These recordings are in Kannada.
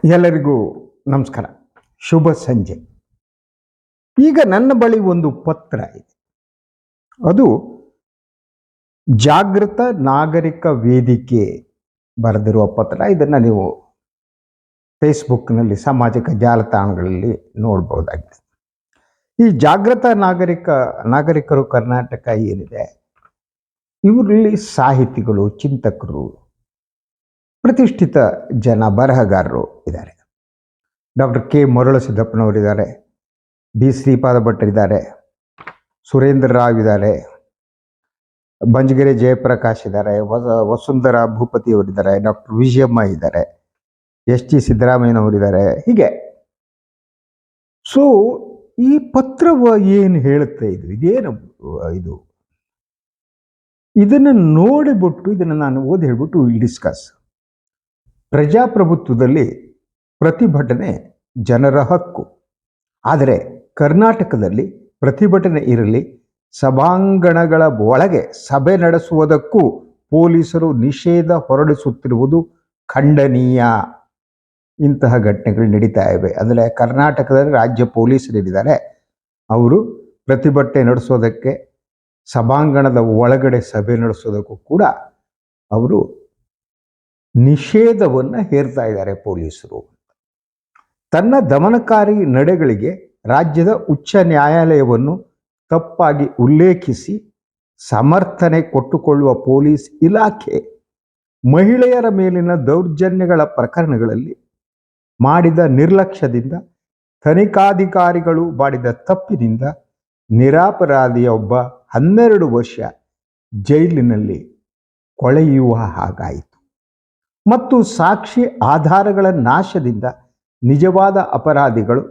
ಎಲ್ಲರಿಗೂ ನಮಸ್ಕಾರ, ಶುಭ ಸಂಜೆ. ಈಗ ನನ್ನ ಬಳಿ ಒಂದು ಪತ್ರ ಇದೆ. ಅದು ಜಾಗೃತ ನಾಗರಿಕ ವೇದಿಕೆ ಬರೆದಿರುವ ಪತ್ರ. ಇದನ್ನು ನೀವು ಫೇಸ್ಬುಕ್ನಲ್ಲಿ ಸಾಮಾಜಿಕ ಜಾಲತಾಣಗಳಲ್ಲಿ ನೋಡ್ಬೋದಾಗಿದೆ. ಈ ಜಾಗೃತ ನಾಗರಿಕರು ಕರ್ನಾಟಕ ಏನಿದೆ, ಇವರಲ್ಲಿ ಸಾಹಿತಿಗಳು, ಚಿಂತಕರು, ಪ್ರತಿಷ್ಠಿತ ಜನ, ಬರಹಗಾರರು ಇದ್ದಾರೆ. ಡಾಕ್ಟರ್ ಕೆ ಮರುಳಸಿದ್ದಪ್ಪನವರಿದ್ದಾರೆ, ಬಿ ಶ್ರೀಪಾದ ಭಟ್ಟರಿದ್ದಾರೆ, ಸುರೇಂದ್ರ ರಾವ್ ಇದ್ದಾರೆ, ಬಂಜಗೆರೆ ಜಯಪ್ರಕಾಶ್ ಇದ್ದಾರೆ, ವಸುಂಧರ ಭೂಪತಿಯವರಿದ್ದಾರೆ, ಡಾಕ್ಟರ್ ವಿಜಯಮ್ಮ ಇದ್ದಾರೆ, ಎಸ್ ಟಿ ಸಿದ್ದರಾಮಯ್ಯನವರಿದ್ದಾರೆ. ಹೀಗೆ ಸೊ ಈ ಪತ್ರವ ಏನು ಹೇಳುತ್ತೆ, ಇದೇನು ಇದನ್ನು ನೋಡಿಬಿಟ್ಟು ಇದನ್ನು ನಾನು ಓದಿ ಹೇಳ್ಬಿಟ್ಟು ಡಿಸ್ಕಸ್. ಪ್ರಜಾಪ್ರಭುತ್ವದಲ್ಲಿ ಪ್ರತಿಭಟನೆ ಜನರ ಹಕ್ಕು. ಆದರೆ ಕರ್ನಾಟಕದಲ್ಲಿ ಪ್ರತಿಭಟನೆ ಇರಲಿ, ಸಭಾಂಗಣಗಳ ಒಳಗೆ ಸಭೆ ನಡೆಸುವುದಕ್ಕೂ ಪೊಲೀಸರು ನಿಷೇಧ ಹೊರಡಿಸುತ್ತಿರುವುದು ಖಂಡನೀಯ. ಇಂತಹ ಘಟನೆಗಳು ನಡೀತಾ ಇವೆ. ಅಂದರೆ ಕರ್ನಾಟಕದಲ್ಲಿ ರಾಜ್ಯ ಪೊಲೀಸರಿದ್ದಾರೆ, ಅವರು ಪ್ರತಿಭಟನೆ ನಡೆಸೋದಕ್ಕೆ, ಸಭಾಂಗಣದ ಒಳಗಡೆ ಸಭೆ ನಡೆಸೋದಕ್ಕೂ ಕೂಡ ಅವರು ನಿಷೇಧವನ್ನು ಹೇರ್ತಾ ಇದ್ದಾರೆ ಪೊಲೀಸರು. ತನ್ನ ದಮನಕಾರಿ ನಡೆಗಳಿಗೆ ರಾಜ್ಯದ ಉಚ್ಚ ನ್ಯಾಯಾಲಯವನ್ನು ತಪ್ಪಾಗಿ ಉಲ್ಲೇಖಿಸಿ ಸಮರ್ಥನೆ ಕೊಟ್ಟುಕೊಳ್ಳುವ ಪೊಲೀಸ್ ಇಲಾಖೆ ಮಹಿಳೆಯರ ಮೇಲಿನ ದೌರ್ಜನ್ಯಗಳ ಪ್ರಕರಣಗಳಲ್ಲಿ ಮಾಡಿದ ನಿರ್ಲಕ್ಷ್ಯದಿಂದ, ತನಿಖಾಧಿಕಾರಿಗಳು ಮಾಡಿದ ತಪ್ಪಿನಿಂದ ನಿರಪರಾಧಿಯೊಬ್ಬ 12 ವರ್ಷ ಜೈಲಿನಲ್ಲಿ ಕೊಳೆಯುವ ಹಾಗಾಯಿತು. ಮತ್ತು ಸಾಕ್ಷಿ ಆಧಾರಗಳ ನಾಶದಿಂದ ನಿಜವಾದ ಅಪರಾಧಿಗಳು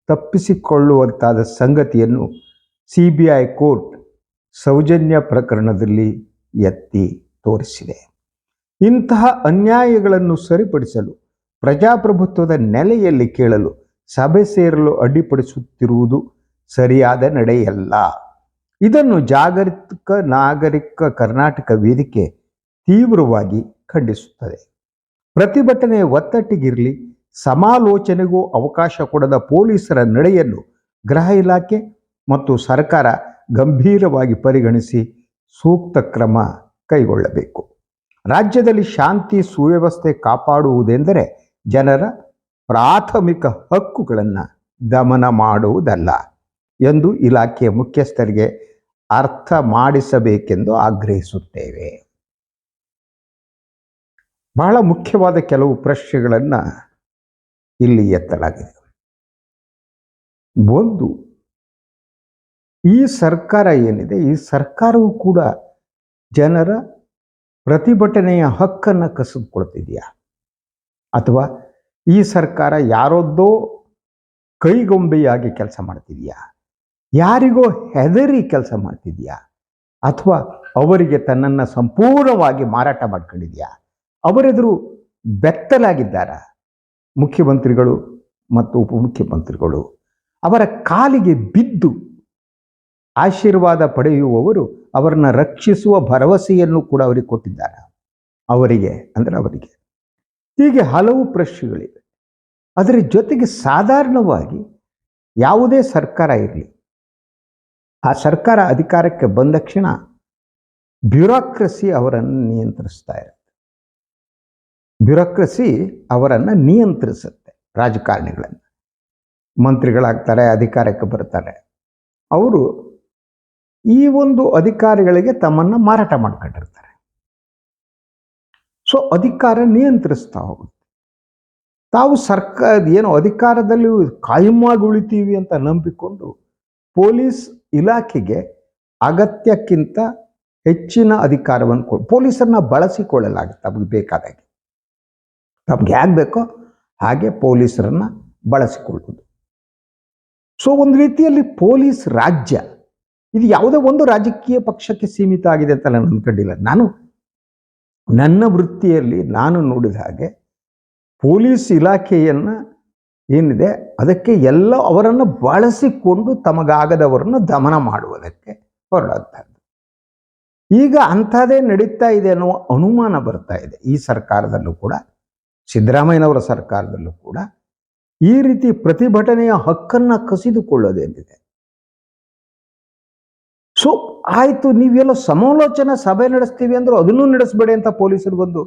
ತಪ್ಪಿಸಿಕೊಳ್ಳುವಂತಾದ ಸಂಗತಿಯನ್ನು CBI ಕೋರ್ಟ್ ಸೌಜನ್ಯ ಪ್ರಕರಣದಲ್ಲಿ ಎತ್ತಿ ತೋರಿಸಿದೆ. ಇಂತಹ ಅನ್ಯಾಯಗಳನ್ನು ಸರಿಪಡಿಸಲು ಪ್ರಜಾಪ್ರಭುತ್ವದ ನೆಲೆಯಲ್ಲಿ ಕೇಳಲು ಸಭೆ ಸೇರಲು ಅಡ್ಡಿಪಡಿಸುತ್ತಿರುವುದು ಸರಿಯಾದ ನಡೆಯಲ್ಲ. ಇದನ್ನು ಜಾಗೃತ ನಾಗರಿಕ ಕರ್ನಾಟಕ ವೇದಿಕೆ ತೀವ್ರವಾಗಿ ಖಂಡಿಸುತ್ತದೆ. ಪ್ರತಿಭಟನೆಯ ಒತ್ತಟ್ಟಿಗಿರಲಿ, ಸಮಾಲೋಚನೆಗೂ ಅವಕಾಶ ಕೊಡದ ಪೊಲೀಸರ ನಡೆಯನ್ನು ಗೃಹ ಇಲಾಖೆ ಮತ್ತು ಸರ್ಕಾರ ಗಂಭೀರವಾಗಿ ಪರಿಗಣಿಸಿ ಸೂಕ್ತ ಕ್ರಮ ಕೈಗೊಳ್ಳಬೇಕು. ರಾಜ್ಯದಲ್ಲಿ ಶಾಂತಿ ಸುವ್ಯವಸ್ಥೆ ಕಾಪಾಡುವುದೆಂದರೆ ಜನರ ಪ್ರಾಥಮಿಕ ಹಕ್ಕುಗಳನ್ನು ದಮನ ಮಾಡುವುದಲ್ಲ ಎಂದು ಇಲಾಖೆಯ ಮುಖ್ಯಸ್ಥರಿಗೆ ಅರ್ಥ ಮಾಡಿಸಬೇಕೆಂದು ಆಗ್ರಹಿಸುತ್ತೇವೆ. ಬಹಳ ಮುಖ್ಯವಾದ ಕೆಲವು ಪ್ರಶ್ನೆಗಳನ್ನು ಇಲ್ಲಿ ಎತ್ತಲಾಗಿದೆ. ಒಂದು, ಈ ಸರ್ಕಾರ ಏನಿದೆ, ಈ ಸರ್ಕಾರವು ಕೂಡ ಜನರ ಪ್ರತಿಭಟನೆಯ ಹಕ್ಕನ್ನು ಕಸಿದುಕೊಳ್ತಿದೆಯಾ, ಅಥವಾ ಈ ಸರ್ಕಾರ ಯಾರೊದ್ದೋ ಕೈಗೊಂಬೆಯಾಗಿ ಕೆಲಸ ಮಾಡ್ತಿದೆಯಾ, ಯಾರಿಗೋ ಹೆದರಿ ಕೆಲಸ ಮಾಡ್ತಿದೆಯಾ, ಅಥವಾ ಅವರಿಗೆ ತನ್ನನ್ನು ಸಂಪೂರ್ಣವಾಗಿ ಮಾರಾಟ ಮಾಡ್ಕೊಂಡಿದೆಯಾ, ಅವರೆದುರು ಬೆತ್ತಲಾಗಿದ್ದಾರಾ? ಮುಖ್ಯಮಂತ್ರಿಗಳು ಮತ್ತು ಉಪಮುಖ್ಯಮಂತ್ರಿಗಳು ಅವರ ಕಾಲಿಗೆ ಬಿದ್ದು ಆಶೀರ್ವಾದ ಪಡೆಯುವವರು ಅವರನ್ನ ರಕ್ಷಿಸುವ ಭರವಸೆಯನ್ನು ಕೂಡ ಅವರಿಗೆ ಕೊಟ್ಟಿದ್ದಾರೆ. ಅವರಿಗೆ ಹೀಗೆ ಹಲವು ಪ್ರಶ್ನೆಗಳಿವೆ. ಅದರ ಜೊತೆಗೆ ಸಾಧಾರಣವಾಗಿ ಯಾವುದೇ ಸರ್ಕಾರ ಇರಲಿ, ಆ ಸರ್ಕಾರ ಅಧಿಕಾರಕ್ಕೆ ಬಂದ ಕ್ಷಣ ಬ್ಯೂರೋಕ್ರಸಿ ಅವರನ್ನು ನಿಯಂತ್ರಿಸ್ತಾ ಇರುತ್ತೆ. ಬ್ಯೂರೋಕ್ರಸಿ ಅವರನ್ನು ನಿಯಂತ್ರಿಸುತ್ತೆ. ರಾಜಕಾರಣಿಗಳನ್ನು, ಮಂತ್ರಿಗಳಾಗ್ತಾರೆ, ಅಧಿಕಾರಕ್ಕೆ ಬರ್ತಾರೆ, ಅವರು ಈ ಒಂದು ಅಧಿಕಾರಿಗಳಿಗೆ ತಮ್ಮನ್ನು ಮಾರಾಟ ಮಾಡ್ಕೊಂಡಿರ್ತಾರೆ. ಸೊ ಅಧಿಕಾರ ನಿಯಂತ್ರಿಸ್ತಾ ಹೋಗುತ್ತೆ. ತಾವು ಅಧಿಕಾರದಲ್ಲಿ ಕಾಯಮಾಗಿ ಉಳಿತೀವಿ ಅಂತ ನಂಬಿಕೊಂಡು ಪೊಲೀಸ್ ಇಲಾಖೆಗೆ ಅಗತ್ಯಕ್ಕಿಂತ ಹೆಚ್ಚಿನ ಅಧಿಕಾರವನ್ನು ಪೊಲೀಸರನ್ನ ಬಳಸಿಕೊಳ್ಳಲಾಗುತ್ತೆ. ತಮಗೆ ಬೇಕಾದಾಗೆ, ತಮ್ಗೆ ಹೇಗೆ ಬೇಕೋ ಹಾಗೆ ಪೊಲೀಸರನ್ನ ಬಳಸಿಕೊಳ್ಳುವುದು. ಸೊ ಒಂದು ರೀತಿಯಲ್ಲಿ ಪೊಲೀಸ್ ರಾಜ್ಯ ಇದು ಯಾವುದೇ ಒಂದು ರಾಜಕೀಯ ಪಕ್ಷಕ್ಕೆ ಸೀಮಿತ ಆಗಿದೆ ಅಂತ ನಾನು ಅಂದ್ಕೊಂಡಿಲ್ಲ. ನನ್ನ ವೃತ್ತಿಯಲ್ಲಿ ನಾನು ನೋಡಿದ ಹಾಗೆ ಪೊಲೀಸ್ ಇಲಾಖೆಯನ್ನು ಏನಿದೆ ಅದಕ್ಕೆ ಎಲ್ಲ ಅವರನ್ನು ಬಳಸಿಕೊಂಡು ತಮಗಾಗದವರನ್ನು ದಮನ ಮಾಡುವುದಕ್ಕೆ ಹೊರಡುವಂಥದ್ದು. ಈಗ ಅಂಥದ್ದೇ ನಡೀತಾ ಇದೆ ಅನ್ನುವ ಅನುಮಾನ ಬರ್ತಾ ಇದೆ ಈ ಸರ್ಕಾರದಲ್ಲೂ ಕೂಡ. ಸಿದ್ದರಾಮಯ್ಯನವರ ಸರ್ಕಾರದಲ್ಲೂ ಕೂಡ ಈ ರೀತಿ ಪ್ರತಿಭಟನೆಯ ಹಕ್ಕನ್ನು ಕಸಿದುಕೊಳ್ಳೋದೇನಿದೆ. ಸೊ ಆಯ್ತು, ನೀವೆಲ್ಲ ಸಮಾಲೋಚನಾ ಸಭೆ ನಡೆಸ್ತೀವಿ ಅಂದ್ರು ಅದನ್ನೂ ನಡೆಸಬೇಡಿ ಅಂತ ಪೊಲೀಸರು ಬಂದು,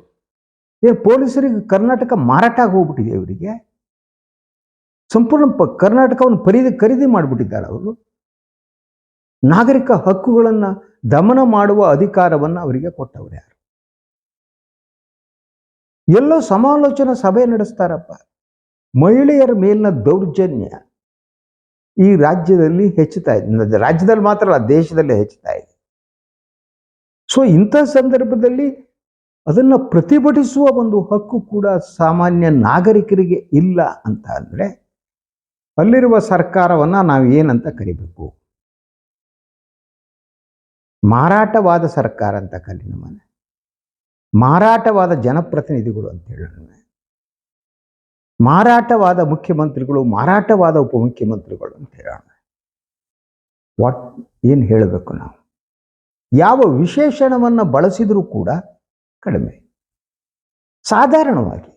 ಪೊಲೀಸರಿಗೆ ಕರ್ನಾಟಕ ಮಾರಾಟ ಆಗಿ ಹೋಗ್ಬಿಟ್ಟಿದೆ. ಇವರಿಗೆ ಸಂಪೂರ್ಣ ಕರ್ನಾಟಕವನ್ನು ಖರೀದಿ ಮಾಡಿಬಿಟ್ಟಿದ್ದಾರೆ ಅವರು. ನಾಗರಿಕ ಹಕ್ಕುಗಳನ್ನು ದಮನ ಮಾಡುವ ಅಧಿಕಾರವನ್ನು ಅವರಿಗೆ ಕೊಟ್ಟವ್ರು ಯಾರು? ಎಲ್ಲೋ ಸಮಾಲೋಚನಾ ಸಭೆ ನಡೆಸ್ತಾರಪ್ಪ. ಮಹಿಳೆಯರ ಮೇಲಿನ ದೌರ್ಜನ್ಯ ಈ ರಾಜ್ಯದಲ್ಲಿ ಹೆಚ್ಚುತ್ತಾ ಇದೆ. ರಾಜ್ಯದಲ್ಲಿ ಮಾತ್ರ ಅಲ್ಲ, ದೇಶದಲ್ಲೇ ಹೆಚ್ಚುತ್ತಾ ಇದೆ. ಸೊ ಇಂಥ ಸಂದರ್ಭದಲ್ಲಿ ಅದನ್ನು ಪ್ರತಿಭಟಿಸುವ ಒಂದು ಹಕ್ಕು ಕೂಡ ಸಾಮಾನ್ಯ ನಾಗರಿಕರಿಗೆ ಇಲ್ಲ ಅಂತ ಅಂದರೆ ಅಲ್ಲಿರುವ ಸರ್ಕಾರವನ್ನು ನಾವು ಏನಂತ ಕರಿಬೇಕು? ಮಾರಾಟವಾದ ಸರ್ಕಾರ ಅಂತ ಕಲಿ ನಮ್ಮನೆ, ಮಾರಾಟವಾದ ಜನಪ್ರತಿನಿಧಿಗಳು ಅಂತ ಹೇಳೋಣ, ಮಾರಾಟವಾದ ಮುಖ್ಯಮಂತ್ರಿಗಳು, ಮಾರಾಟವಾದ ಉಪಮುಖ್ಯಮಂತ್ರಿಗಳು ಅಂತ ಹೇಳೋಣ. ಏನು ಹೇಳಬೇಕು ನಾವು? ಯಾವ ವಿಶೇಷಣವನ್ನು ಬಳಸಿದರೂ ಕೂಡ ಕಡಿಮೆ. ಸಾಧಾರಣವಾಗಿ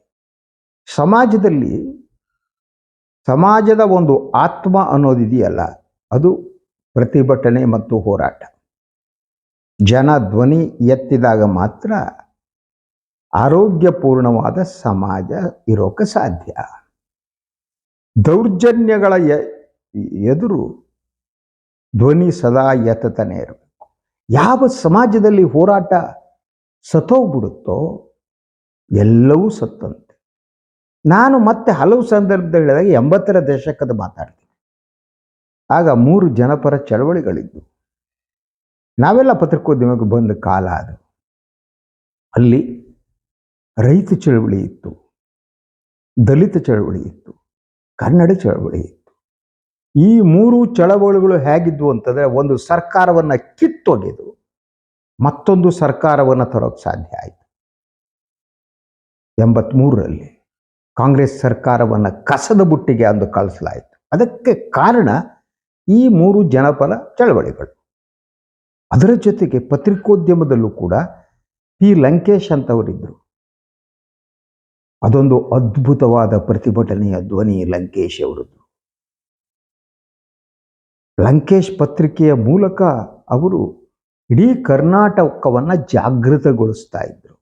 ಸಮಾಜದ ಒಂದು ಆತ್ಮ ಅನ್ನೋದಿದೆಯಲ್ಲ, ಅದು ಪ್ರತಿಭಟನೆ ಮತ್ತು ಹೋರಾಟ. ಜನ ಧ್ವನಿ ಎತ್ತಿದಾಗ ಮಾತ್ರ ಆರೋಗ್ಯಪೂರ್ಣವಾದ ಸಮಾಜ ಇರೋಕೆ ಸಾಧ್ಯ. ದೌರ್ಜನ್ಯಗಳ ಎದುರು ಧ್ವನಿ ಸದಾ ಎತ್ತತಾನೆ ಇರಬೇಕು. ಯಾವ ಸಮಾಜದಲ್ಲಿ ಹೋರಾಟ ಸತ್ತೋಗ್ಬಿಡುತ್ತೋ ಎಲ್ಲವೂ ಸತ್ತಂತೆ. ನಾನು ಮತ್ತೆ ಹಲವು ಸಂದರ್ಭದಲ್ಲಿ ಹೇಳಿದಾಗ 80ರ ದಶಕದ ಮಾತಾಡ್ತೀನಿ. ಆಗ 3 ಜನಪರ ಚಳವಳಿಗಳಿದ್ದು, ನಾವೆಲ್ಲ ಪತ್ರಿಕೋದ್ಯಮಕ್ಕೆ ಬಂದ ಕಾಲ ಅದು. ಅಲ್ಲಿ ರೈತ ಚಳವಳಿ ಇತ್ತು, ದಲಿತ ಚಳವಳಿ ಇತ್ತು, ಕನ್ನಡ ಚಳವಳಿ ಇತ್ತು. ಈ 3 ಚಳವಳಿಗಳು ಹೇಗಿದ್ವು ಅಂತಂದರೆ, ಒಂದು ಸರ್ಕಾರವನ್ನು ಕಿತ್ತೊಗೆದು ಮತ್ತೊಂದು ಸರ್ಕಾರವನ್ನು ತರೋಕ್ಕೆ ಸಾಧ್ಯ ಆಯಿತು. 83ರಲ್ಲಿ ಕಾಂಗ್ರೆಸ್ ಸರ್ಕಾರವನ್ನು ಕಸದ ಬುಟ್ಟಿಗೆ ಅಂದು ಕಳಿಸಲಾಯಿತು. ಅದಕ್ಕೆ ಕಾರಣ ಈ 3 ಜನಪರ ಚಳವಳಿಗಳು. ಅದರ ಜೊತೆಗೆ ಪತ್ರಿಕೋದ್ಯಮದಲ್ಲೂ ಕೂಡ ಪಿ ಲಂಕೇಶ್ ಅಂತವರಿದ್ದರು. ಅದೊಂದು ಅದ್ಭುತವಾದ ಪ್ರತಿಭಟನೆಯ ಧ್ವನಿ ಲಂಕೇಶ್ ಅವರದ್ದು. ಲಂಕೇಶ್ ಪತ್ರಿಕೆಯ ಮೂಲಕ ಅವರು ಇಡೀ ಕರ್ನಾಟಕವನ್ನು ಜಾಗೃತಗೊಳಿಸ್ತಾ ಇದ್ರು.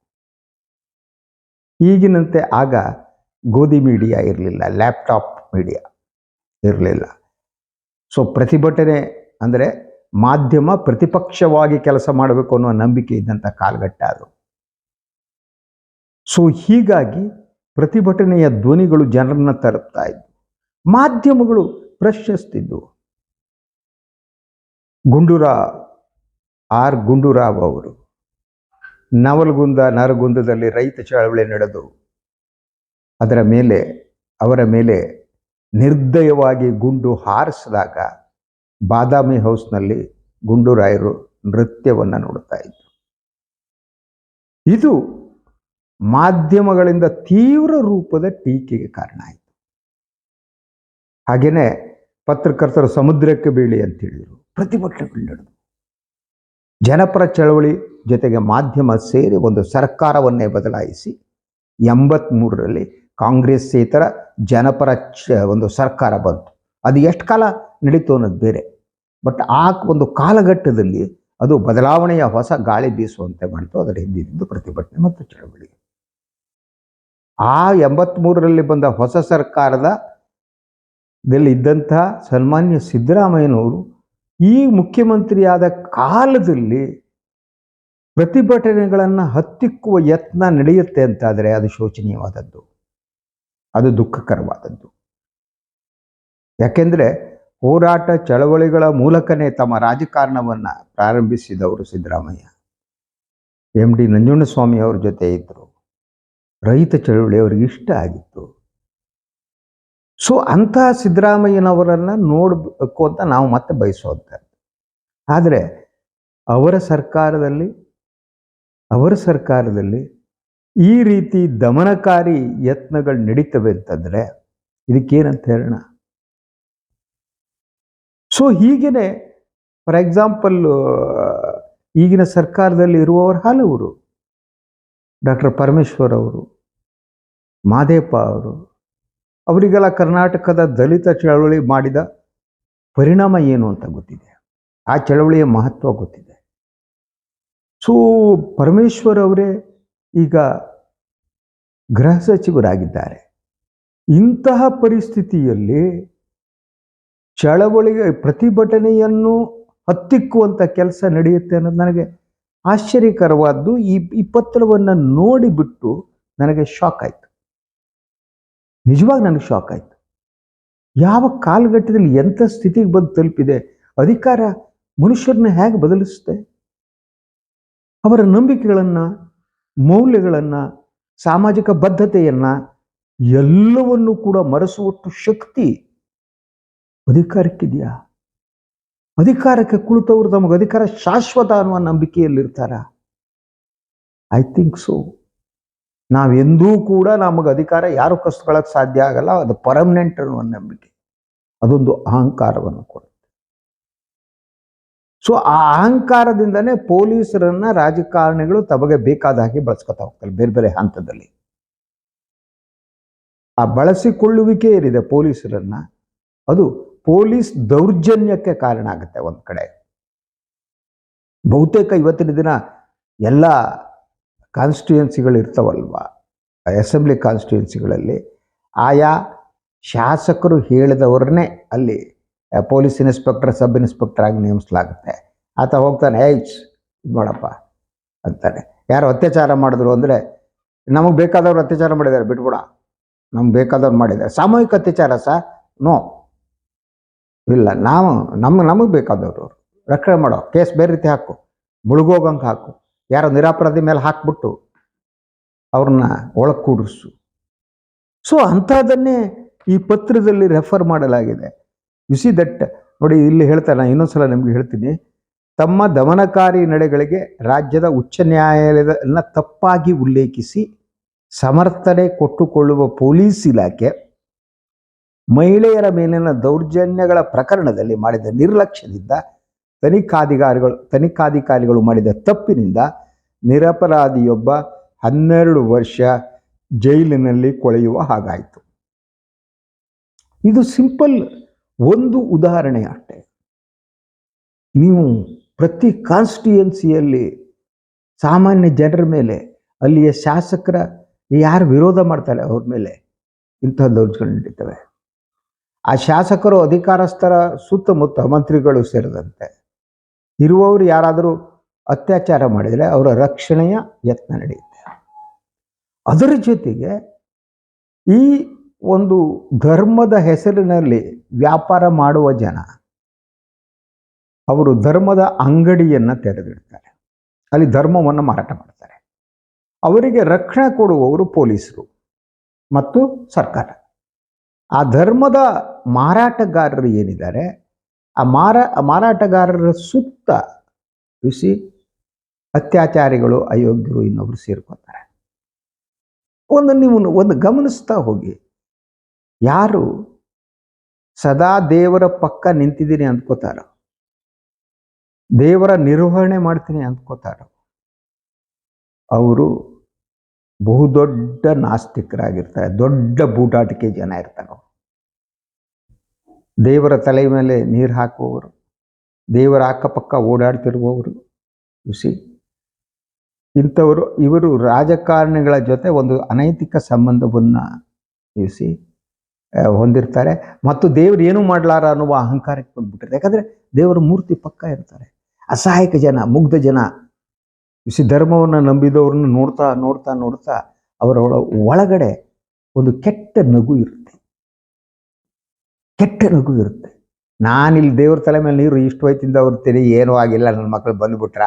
ಈಗಿನಂತೆ ಆಗ ಗೋಧಿ ಮೀಡಿಯಾ ಇರಲಿಲ್ಲ, ಲ್ಯಾಪ್ಟಾಪ್ ಮೀಡಿಯಾ ಇರಲಿಲ್ಲ. ಸೊ ಪ್ರತಿಭಟನೆ ಅಂದರೆ ಮಾಧ್ಯಮ ಪ್ರತಿಪಕ್ಷವಾಗಿ ಕೆಲಸ ಮಾಡಬೇಕು ಅನ್ನುವ ನಂಬಿಕೆ ಇದ್ದಂಥ ಕಾಲಘಟ್ಟ ಅದು. ಸೊ ಹೀಗಾಗಿ ಪ್ರತಿಭಟನೆಯ ಧ್ವನಿಗಳು ಜನರನ್ನ ತರುತ್ತಾ ಇದ್ವು. ಮಾಧ್ಯಮಗಳು ಪ್ರಶ್ನಿಸ್ತಿದ್ವು. ಗುಂಡೂರಾವ್ ಅವರು ನರಗುಂದದಲ್ಲಿ ರೈತ ಚಳವಳಿ ನಡೆದು ಅವರ ಮೇಲೆ ನಿರ್ದಯವಾಗಿ ಗುಂಡು ಹಾರಿಸಿದಾಗ ಬಾದಾಮಿ ಹೌಸ್ನಲ್ಲಿ ಗುಂಡೂರಾಯರು ನೃತ್ಯವನ್ನು ನೋಡ್ತಾ ಇದ್ರು. ಇದು ಮಾಧ್ಯಮಗಳಿಂದ ತೀವ್ರ ರೂಪದ ಟೀಕೆಗೆ ಕಾರಣ ಆಯಿತು. ಹಾಗೆಯೇ ಪತ್ರಕರ್ತರು ಸಮುದ್ರಕ್ಕೆ ಬೀಳಿ ಅಂತ ಹೇಳಿದರು. ಪ್ರತಿಭಟನೆಗಳು ನಡೆದು ಜನಪರ ಚಳವಳಿ ಜೊತೆಗೆ ಮಾಧ್ಯಮ ಸೇರಿ ಒಂದು ಸರ್ಕಾರವನ್ನೇ ಬದಲಾಯಿಸಿ 83ರಲ್ಲಿ ಕಾಂಗ್ರೆಸ್ಸೇತರ ಜನಪರ ಒಂದು ಸರ್ಕಾರ ಬಂತು. ಅದು ಎಷ್ಟು ಕಾಲ ನಡೀತು ಅನ್ನೋದು ಬೇರೆ, ಬಟ್ ಆ ಒಂದು ಕಾಲಘಟ್ಟದಲ್ಲಿ ಅದು ಬದಲಾವಣೆಯ ಹೊಸ ಗಾಳಿ ಬೀಸುವಂತೆ ಮಾಡಿತು. ಅದರ ಹಿಂದಿದ್ದು ಪ್ರತಿಭಟನೆ ಮತ್ತು ಚಳವಳಿ. ಆ 83ರಲ್ಲಿ ಬಂದ ಹೊಸ ಸರ್ಕಾರದಲ್ಲಿ ಇದ್ದಂಥ ಸನ್ಮಾನ್ಯ ಸಿದ್ದರಾಮಯ್ಯನವರು ಈ ಮುಖ್ಯಮಂತ್ರಿಯಾದ ಕಾಲದಲ್ಲಿ ಪ್ರತಿಭಟನೆಗಳನ್ನು ಹತ್ತಿಕ್ಕುವ ಯತ್ನ ನಡೆಯುತ್ತೆ ಅಂತಾದರೆ ಅದು ಶೋಚನೀಯವಾದದ್ದು, ಅದು ದುಃಖಕರವಾದದ್ದು. ಯಾಕೆಂದರೆ ಹೋರಾಟ ಚಳವಳಿಗಳ ಮೂಲಕನೇ ತಮ್ಮ ರಾಜಕಾರಣವನ್ನು ಪ್ರಾರಂಭಿಸಿದವರು ಸಿದ್ದರಾಮಯ್ಯ. MD ನಂಜುಂಡಸ್ವಾಮಿ ಅವ್ರ ಜೊತೆ ಇದ್ದರು. ರೈತ ಚಳವಳಿ ಅವರಿಗೆ ಇಷ್ಟ ಆಗಿತ್ತು. ಸೊ ಅಂಥ ಸಿದ್ದರಾಮಯ್ಯನವರನ್ನು ನೋಡಬೇಕು ಅಂತ ನಾವು ಮತ್ತೆ ಬಯಸೋಂಥದ್ದು. ಆದರೆ ಅವರ ಸರ್ಕಾರದಲ್ಲಿ ಈ ರೀತಿ ದಮನಕಾರಿ ಯತ್ನಗಳು ನಡೀತವೆ ಅಂತಂದರೆ ಇದಕ್ಕೇನಂತ ಹೇಳೋಣ? ಸೊ ಹೀಗೇನೆ ಫಾರ್ ಎಕ್ಸಾಂಪಲ್ ಈಗಿನ ಸರ್ಕಾರದಲ್ಲಿ ಇರುವವರು ಹಲವರು, ಡಾಕ್ಟರ್ ಪರಮೇಶ್ವರ್ ಅವರು, ಮಾದೇಪ ಅವರಿಗೆಲ್ಲ ಕರ್ನಾಟಕದ ದಲಿತ ಚಳವಳಿ ಮಾಡಿದ ಪರಿಣಾಮ ಏನು ಅಂತ ಗೊತ್ತಿದೆ, ಆ ಚಳವಳಿಯ ಮಹತ್ವ ಗೊತ್ತಿದೆ. ಸೊ ಪರಮೇಶ್ವರ್ ಅವರೇ ಈಗ ಗೃಹ ಸಚಿವರಾಗಿದ್ದಾರೆ. ಇಂತಹ ಪರಿಸ್ಥಿತಿಯಲ್ಲಿ ಚಳವಳಿಗೆ ಪ್ರತಿಭಟನೆಯನ್ನು ಹತ್ತಿಕ್ಕುವಂಥ ಕೆಲಸ ನಡೆಯುತ್ತೆ ಅನ್ನೋದು ನನಗೆ ಆಶ್ಚರ್ಯಕರವಾದ್ದು. ಈ ಪತ್ರವನ್ನು ನೋಡಿಬಿಟ್ಟು ನನಗೆ ಶಾಕ್ ಆಯಿತು, ನಿಜವಾಗಿ ನನಗೆ ಶಾಕ್ ಆಯಿತು. ಯಾವ ಕಾಲಘಟ್ಟದಲ್ಲಿ ಎಂಥ ಸ್ಥಿತಿಗೆ ಬಂದು ತಲುಪಿದೆ. ಅಧಿಕಾರ ಮನುಷ್ಯರನ್ನ ಹೇಗೆ ಬದಲಿಸುತ್ತೆ, ಅವರ ನಂಬಿಕೆಗಳನ್ನು, ಮೌಲ್ಯಗಳನ್ನು, ಸಾಮಾಜಿಕ ಬದ್ಧತೆಯನ್ನು ಎಲ್ಲವನ್ನೂ ಕೂಡ ಮರೆಸುವಷ್ಟು ಶಕ್ತಿ ಅಧಿಕಾರಕ್ಕಿದೆಯಾ? ಅಧಿಕಾರಕ್ಕೆ ಕುಳಿತವರು ತಮಗೆ ಅಧಿಕಾರ ಶಾಶ್ವತ ಅನ್ನುವ ನಂಬಿಕೆಯಲ್ಲಿರ್ತಾರ? I think so. ನಾವೆಂದೂ ಕೂಡ ನಮಗೆ ಅಧಿಕಾರ ಯಾರು ಕಸ್ಕೊಳ್ಳೋಕೆ ಸಾಧ್ಯ ಆಗಲ್ಲ, ಅದು ಪರ್ಮನೆಂಟ್ ಅನ್ನುವ ನಂಬಿಕೆ, ಅದೊಂದು ಅಹಂಕಾರವನ್ನು ಕೊಡುತ್ತೆ. ಸೊ ಆ ಅಹಂಕಾರದಿಂದನೇ ಪೊಲೀಸರನ್ನ ರಾಜಕಾರಣಿಗಳು ತಮಗೆ ಬೇಕಾದ ಹಾಗೆ ಬಳಸ್ಕೊತಾ ಹೋಗ್ತಾರೆ ಬೇರೆ ಬೇರೆ ಹಂತದಲ್ಲಿ. ಆ ಬಳಸಿಕೊಳ್ಳುವಿಕೆ ಏನಿದೆ ಪೊಲೀಸರನ್ನ, ಅದು ಪೊಲೀಸ್ ದೌರ್ಜನ್ಯಕ್ಕೆ ಕಾರಣ ಆಗುತ್ತೆ. ಒಂದು ಕಡೆ ಬಹುತೇಕ ಇವತ್ತಿನ ದಿನ ಎಲ್ಲ ಕಾನ್ಸ್ಟಿಟ್ಯೂಯೆನ್ಸಿಗಳು ಇರ್ತಾವಲ್ವ, ಅಸೆಂಬ್ಲಿ ಕಾನ್ಸ್ಟಿಟ್ಯೂಯೆನ್ಸಿಗಳಲ್ಲಿ ಆಯಾ ಶಾಸಕರು ಹೇಳಿದವ್ರನ್ನೇ ಅಲ್ಲಿ ಪೊಲೀಸ್ ಇನ್ಸ್ಪೆಕ್ಟರ್, ಸಬ್ ಇನ್ಸ್ಪೆಕ್ಟರ್ ಆಗಿ ನೇಮಿಸಲಾಗುತ್ತೆ. ಆತ ಹೋಗ್ತಾನೆ, ಇದು ಮಾಡಪ್ಪ ಅಂತಾನೆ. ಯಾರು ಅತ್ಯಾಚಾರ ಮಾಡಿದ್ರು ಅಂದರೆ, ನಮಗೆ ಬೇಕಾದವ್ರು ಅತ್ಯಾಚಾರ ಮಾಡಿದ್ದಾರೆ ಬಿಟ್ಬಿಡ, ನಮ್ಗೆ ಬೇಕಾದವ್ರು ಮಾಡಿದ್ದಾರೆ. ಸಾಮೂಹಿಕ ಅತ್ಯಾಚಾರ ನೋ, ಇಲ್ಲ, ನಮಗೆ ಬೇಕಾದವ್ರು ರಕ್ಷಣೆ ಮಾಡೋ, ಕೇಸ್ ಬೇರೆ ರೀತಿ ಹಾಕು, ಮುಳುಗೋಗಂಗೆ ಹಾಕು, ಯಾರೋ ನಿರಾಪರಾಧಿ ಮೇಲೆ ಹಾಕ್ಬಿಟ್ಟು ಅವ್ರನ್ನ ಒಳಗೆ ಕೂಡಿಸು. ಸೊ ಅಂಥದ್ದನ್ನೇ ಈ ಪತ್ರದಲ್ಲಿ ರೆಫರ್ ಮಾಡಲಾಗಿದೆ. ಯು ಸಿ ದಟ್, ನೋಡಿ ಇಲ್ಲಿ ಹೇಳ್ತಾರೆ, ನಾನು ಇನ್ನೊಂದ್ಸಲ ನಿಮ್ಗೆ ಹೇಳ್ತೀನಿ. ತಮ್ಮ ದಮನಕಾರಿ ನಡೆಗಳಿಗೆ ರಾಜ್ಯದ ಉಚ್ಚ ನ್ಯಾಯಾಲಯದನ್ನ ತಪ್ಪಾಗಿ ಉಲ್ಲೇಖಿಸಿ ಸಮರ್ಥನೆ ಕೊಟ್ಟುಕೊಳ್ಳುವ ಪೊಲೀಸ್ ಇಲಾಖೆ ಮಹಿಳೆಯರ ಮೇಲಿನ ದೌರ್ಜನ್ಯಗಳ ಪ್ರಕರಣದಲ್ಲಿ ಮಾಡಿದ ನಿರ್ಲಕ್ಷ್ಯದಿಂದ ತನಿಖಾಧಿಕಾರಿಗಳು ಮಾಡಿದ ತಪ್ಪಿನಿಂದ ನಿರಪರಾಧಿಯೊಬ್ಬ 12 ವರ್ಷ ಜೈಲಿನಲ್ಲಿ ಕೊಳೆಯುವ ಹಾಗಾಯಿತು. ಇದು ಸಿಂಪಲ್ ಒಂದು ಉದಾಹರಣೆ ಅಷ್ಟೇ. ನೀವು ಪ್ರತಿ ಕಾನ್ಸ್ಟಿಟ್ಯೂಯೆನ್ಸಿಯಲ್ಲಿ ಸಾಮಾನ್ಯ ಜನರ ಮೇಲೆ, ಅಲ್ಲಿಯ ಶಾಸಕರ ಯಾರು ವಿರೋಧ ಮಾಡ್ತಾರೆ ಅವ್ರ ಮೇಲೆ ಇಂತಹ ದೌರ್ಜನ್ಯ ನಡೀತವೆ. ಆ ಶಾಸಕರು ಅಧಿಕಾರಸ್ಥರ ಸುತ್ತಮುತ್ತ ಮಂತ್ರಿಗಳು ಸೇರಿದಂತೆ ಇರುವವರು ಯಾರಾದರೂ ಅತ್ಯಾಚಾರ ಮಾಡಿದರೆ ಅವರ ರಕ್ಷಣೆಯ ಯತ್ನ ನಡೆಯುತ್ತೆ. ಅದರ ಜೊತೆಗೆ ಈ ಒಂದು ಧರ್ಮದ ಹೆಸರಿನಲ್ಲಿ ವ್ಯಾಪಾರ ಮಾಡುವ ಜನ, ಅವರು ಧರ್ಮದ ಅಂಗಡಿಯನ್ನು ತೆರೆದಿಡ್ತಾರೆ, ಅಲ್ಲಿ ಧರ್ಮವನ್ನು ಮಾರಾಟ ಮಾಡ್ತಾರೆ. ಅವರಿಗೆ ರಕ್ಷಣೆ ಕೊಡುವವರು ಪೊಲೀಸರು ಮತ್ತು ಸರ್ಕಾರ. ಆ ಧರ್ಮದ ಮಾರಾಟಗಾರರು ಏನಿದ್ದಾರೆ, ಆ ಮಾರಾಟಗಾರರ ಸುತ್ತ ಬಿಸಿ ಅತ್ಯಾಚಾರಿಗಳು, ಅಯೋಗ್ಯರು ಇನ್ನೊಬ್ರು ಸೇರ್ಕೊತಾರೆ. ನೀವು ಒಂದು ಗಮನಿಸ್ತಾ ಹೋಗಿ, ಯಾರು ಸದಾ ದೇವರ ಪಕ್ಕ ನಿಂತಿದ್ದೀನಿ ಅಂದ್ಕೋತಾರ, ದೇವರ ನಿರ್ವಹಣೆ ಮಾಡ್ತೀನಿ ಅಂದ್ಕೋತಾರ, ಅವರು ಬಹುದೊಡ್ಡ ನಾಸ್ತಿಕರಾಗಿರ್ತಾರೆ, ದೊಡ್ಡ ಬೂಟಾಟಿಕೆ ಜನ ಇರ್ತಾರೆ. ದೇವರ ತಲೆ ಮೇಲೆ ನೀರು ಹಾಕುವವರು, ದೇವರ ಅಕ್ಕಪಕ್ಕ ಓಡಾಡ್ತಿರುವವರು, ಸಿ ಇವರು ರಾಜಕಾರಣಿಗಳ ಜೊತೆ ಒಂದು ಅನೈತಿಕ ಸಂಬಂಧವನ್ನು ಹೊಂದಿರ್ತಾರೆ. ಮತ್ತು ದೇವರು ಏನು ಮಾಡಲಾರ ಅನ್ನುವ ಅಹಂಕಾರಕ್ಕೆ ಬಂದ್ಬಿಟ್ಟಿರ್ತಾರೆ. ಯಾಕಂದರೆ ದೇವರ ಮೂರ್ತಿ ಪಕ್ಕ ಇರ್ತಾರೆ. ಅಸಹಾಯಕ ಜನ, ಮುಗ್ಧ ಜನ, ಧರ್ಮವನ್ನು ನಂಬಿದವ್ರನ್ನ ನೋಡ್ತಾ ನೋಡ್ತಾ ನೋಡ್ತಾ ಅವರ ಒಳಗಡೆ ಒಂದು ಕೆಟ್ಟ ನಗು ಇರುತ್ತೆ. ನಾನಿಲ್ಲಿ ದೇವ್ರ ತಲೆ ಮೇಲೆ ನೀರು ಇಷ್ಟು ಹೋಯ್ತಿಂದ ಹೊರ್ತೀನಿ, ಏನೂ ಆಗಿಲ್ಲ, ನನ್ನ ಮಕ್ಕಳು ಬಂದುಬಿಟ್ರ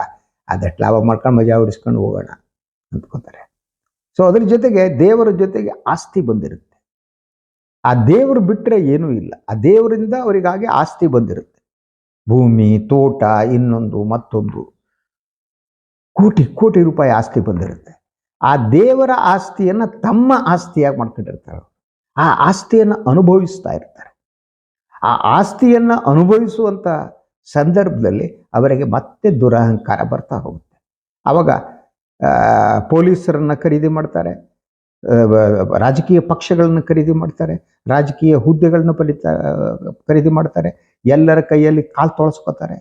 ಅದಷ್ಟು ಲಾಭ ಮಾಡ್ಕೊಂಡು ಮಜಾ ಹೊಡಿಸ್ಕೊಂಡು ಹೋಗೋಣ ಅಂದ್ಕೊತಾರೆ. ಸೊ ಅದ್ರ ಜೊತೆಗೆ ದೇವರ ಜೊತೆಗೆ ಆಸ್ತಿ ಬಂದಿರುತ್ತೆ. ಆ ದೇವರು ಬಿಟ್ಟರೆ ಏನೂ ಇಲ್ಲ, ಆ ದೇವರಿಂದ ಅವರಿಗಾಗಿ ಆಸ್ತಿ ಬಂದಿರುತ್ತೆ. ಭೂಮಿ, ತೋಟ, ಇನ್ನೊಂದು ಮತ್ತೊಂದು, ಕೋಟಿ ರೂಪಾಯಿ ಆಸ್ತಿ ಬಂದಿರುತ್ತೆ. ಆ ದೇವರ ಆಸ್ತಿಯನ್ನು ತಮ್ಮ ಆಸ್ತಿಯಾಗಿ ಮಾಡ್ಕೊಂಡಿರ್ತಾರೆ. ಆ ಆಸ್ತಿಯನ್ನು ಅನುಭವಿಸ್ತಾ ಇರ್ತಾರೆ. ಆ ಆಸ್ತಿಯನ್ನು ಅನುಭವಿಸುವಂಥ ಸಂದರ್ಭದಲ್ಲಿ ಅವರಿಗೆ ಮತ್ತೆ ದುರಹಂಕಾರ ಬರ್ತಾ ಹೋಗುತ್ತೆ. ಆವಾಗ ಪೊಲೀಸರನ್ನು ಖರೀದಿ ಮಾಡ್ತಾರೆ, ರಾಜಕೀಯ ಪಕ್ಷಗಳನ್ನು ಖರೀದಿ ಮಾಡ್ತಾರೆ, ರಾಜಕೀಯ ಹುದ್ದೆಗಳನ್ನ ಖರೀದಿ ಮಾಡ್ತಾರೆ, ಎಲ್ಲರ ಕೈಯಲ್ಲಿ ಕಾಲು ತೊಳಸ್ಕೋತಾರೆ,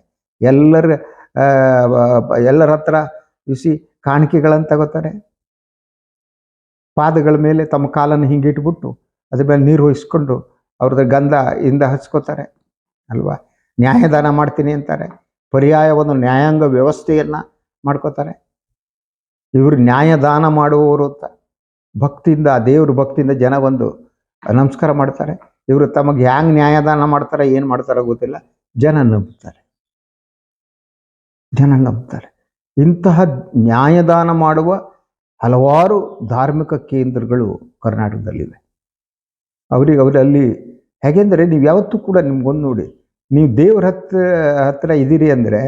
ಎಲ್ಲರ ಹತ್ರ ಬಿಸಿ ಕಾಣಿಕೆಗಳನ್ನು ತಗೋತಾರೆ, ಪಾದಗಳ ಮೇಲೆ ತಮ್ಮ ಕಾಲನ್ನು ಹಿಂಗೆ ಇಟ್ಬಿಟ್ಟು ಅದ್ರ ಮೇಲೆ ನೀರು ಹೊಯ್ಸ್ಕೊಂಡು ಅವ್ರದ್ದು ಗಂಧ ಇಂದ ಹಚ್ಕೋತಾರೆ ಅಲ್ವಾ. ನ್ಯಾಯದಾನ ಮಾಡ್ತೀನಿ ಅಂತಾರೆ, ಪರ್ಯಾಯ ಒಂದು ನ್ಯಾಯಾಂಗ ವ್ಯವಸ್ಥೆಯನ್ನು ಮಾಡ್ಕೋತಾರೆ. ಇವರು ನ್ಯಾಯದಾನ ಮಾಡುವವರು ಅಂತ ಭಕ್ತಿಯಿಂದ, ದೇವ್ರ ಭಕ್ತಿಯಿಂದ ಜನ ಒಂದು ನಮಸ್ಕಾರ ಮಾಡ್ತಾರೆ. ಇವರು ತಮಗೆ ಹ್ಯಾಂಗೆ ನ್ಯಾಯದಾನ ಮಾಡ್ತಾರೆ, ಏನು ಮಾಡ್ತಾರೋ ಗೊತ್ತಿಲ್ಲ, ಜನ ನಂಬ್ತಾರೆ. ಇಂತಹ ನ್ಯಾಯದಾನ ಮಾಡುವ ಹಲವಾರು ಧಾರ್ಮಿಕ ಕೇಂದ್ರಗಳು ಕರ್ನಾಟಕದಲ್ಲಿವೆ. ಅವರಲ್ಲಿ ಹೇಗೆಂದರೆ, ನೀವು ಯಾವತ್ತೂ ಕೂಡ ನಿಮ್ಗೊಂದು ನೋಡಿ, ನೀವು ದೇವ್ರ ಹತ್ರ ಇದ್ದೀರಿ ಅಂದರೆ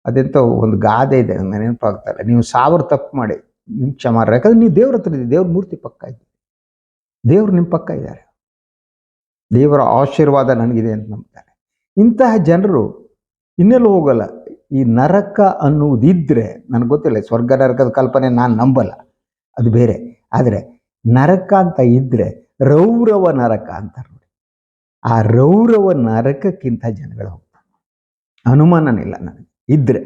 ಅದೆಂತ ಒಂದು ಗಾದೆ ಇದೆ, ನೆನಪಾಗ್ತಾರೆ, ನೀವು 1000 ತಪ್ಪು ಮಾಡಿ ನಿಮ್ಗೆ ಕ್ಷಮಾರ, ಯಾಕಂದ್ರೆ ನೀವು ದೇವ್ರ ಹತ್ರ ಇದ್ದೀರಿ, ದೇವ್ರ ಮೂರ್ತಿ ಪಕ್ಕ ಇದೆ, ದೇವ್ರು ನಿಮ್ಮ ಪಕ್ಕ ಇದ್ದಾರೆ, ದೇವರ ಆಶೀರ್ವಾದ ನನಗಿದೆ ಅಂತ ನಂಬ್ತಾರೆ. ಇಂತಹ ಜನರು ಇನ್ನೆಲ್ಲೂ ಹೋಗಲ್ಲ. ಈ ನರಕ ಅನ್ನುವುದಿದ್ರೆ, ನನಗೆ ಗೊತ್ತಿಲ್ಲ, ಸ್ವರ್ಗ ನರಕದ ಕಲ್ಪನೆ ನಾನು ನಂಬಲ್ಲ, ಅದು ಬೇರೆ. ಆದರೆ ನರಕ ಅಂತ ಇದ್ರೆ ರೌರವ ನರಕ ಅಂತಾರೆ ನೋಡಿ, ಆ ರೌರವ ನರಕಕ್ಕಿಂತ ಜನಗಳು ಹೋಗ್ತಾರೆ, ಅನುಮಾನನಿಲ್ಲ ನನಗೆ ಇದ್ರೆ.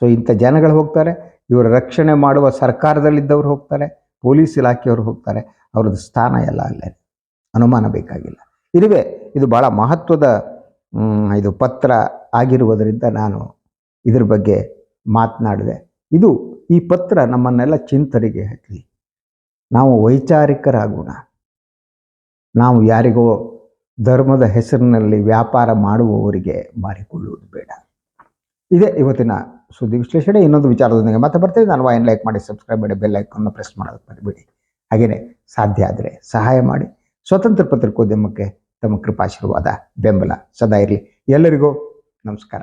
ಸೊ ಇಂಥ ಜನಗಳು ಹೋಗ್ತಾರೆ, ಇವರ ರಕ್ಷಣೆ ಮಾಡುವ ಸರ್ಕಾರದಲ್ಲಿದ್ದವ್ರು ಹೋಗ್ತಾರೆ, ಪೊಲೀಸ್ ಇಲಾಖೆಯವರು ಹೋಗ್ತಾರೆ, ಅವ್ರದ್ದು ಸ್ಥಾನ ಎಲ್ಲ ಅಲ್ಲೇ, ಅನುಮಾನ ಬೇಕಾಗಿಲ್ಲ. ಇದು ಭಾಳ ಮಹತ್ವದ ಇದು ಪತ್ರ ಆಗಿರುವುದರಿಂದ ನಾನು ಇದ್ರ ಬಗ್ಗೆ ಮಾತನಾಡಿದೆ. ಈ ಪತ್ರ ನಮ್ಮನ್ನೆಲ್ಲ ಚಿಂತನೆಗೆ ಹಾಕಲಿ, ನಾವು ವೈಚಾರಿಕರಾಗೋಣ, ನಾವು ಯಾರಿಗೋ ಧರ್ಮದ ಹೆಸರಿನಲ್ಲಿ ವ್ಯಾಪಾರ ಮಾಡುವವರಿಗೆ ಮಾರಿಕೊಳ್ಳುವುದು ಬೇಡ. ಇದೇ ಇವತ್ತಿನ ಸುದ್ದಿ ವಿಶ್ಲೇಷಣೆ. ಇನ್ನೊಂದು ವಿಚಾರದೊಂದಿಗೆ ಮತ್ತೆ ಬರ್ತೀವಿ. ನಾನು ವಾಯಿನ್ ಲೈಕ್ ಮಾಡಿ, ಸಬ್ಸ್ಕ್ರೈಬ್ ಮಾಡಿ, ಬೆಲ್ ಐಕಾನ್ನ ಪ್ರೆಸ್ ಮಾಡೋದಕ್ಕೆ ಮರಿಬೇಡಿ. ಹಾಗೆಯೇ ಸಾಧ್ಯ ಆದರೆ ಸಹಾಯ ಮಾಡಿ. ಸ್ವತಂತ್ರ ಪತ್ರಿಕೋದ್ಯಮಕ್ಕೆ ತಮ್ಮ ಕೃಪಾಶೀರ್ವಾದ, ಬೆಂಬಲ ಸದಾ ಇರಲಿ. ಎಲ್ಲರಿಗೂ ನಮಸ್ಕಾರ.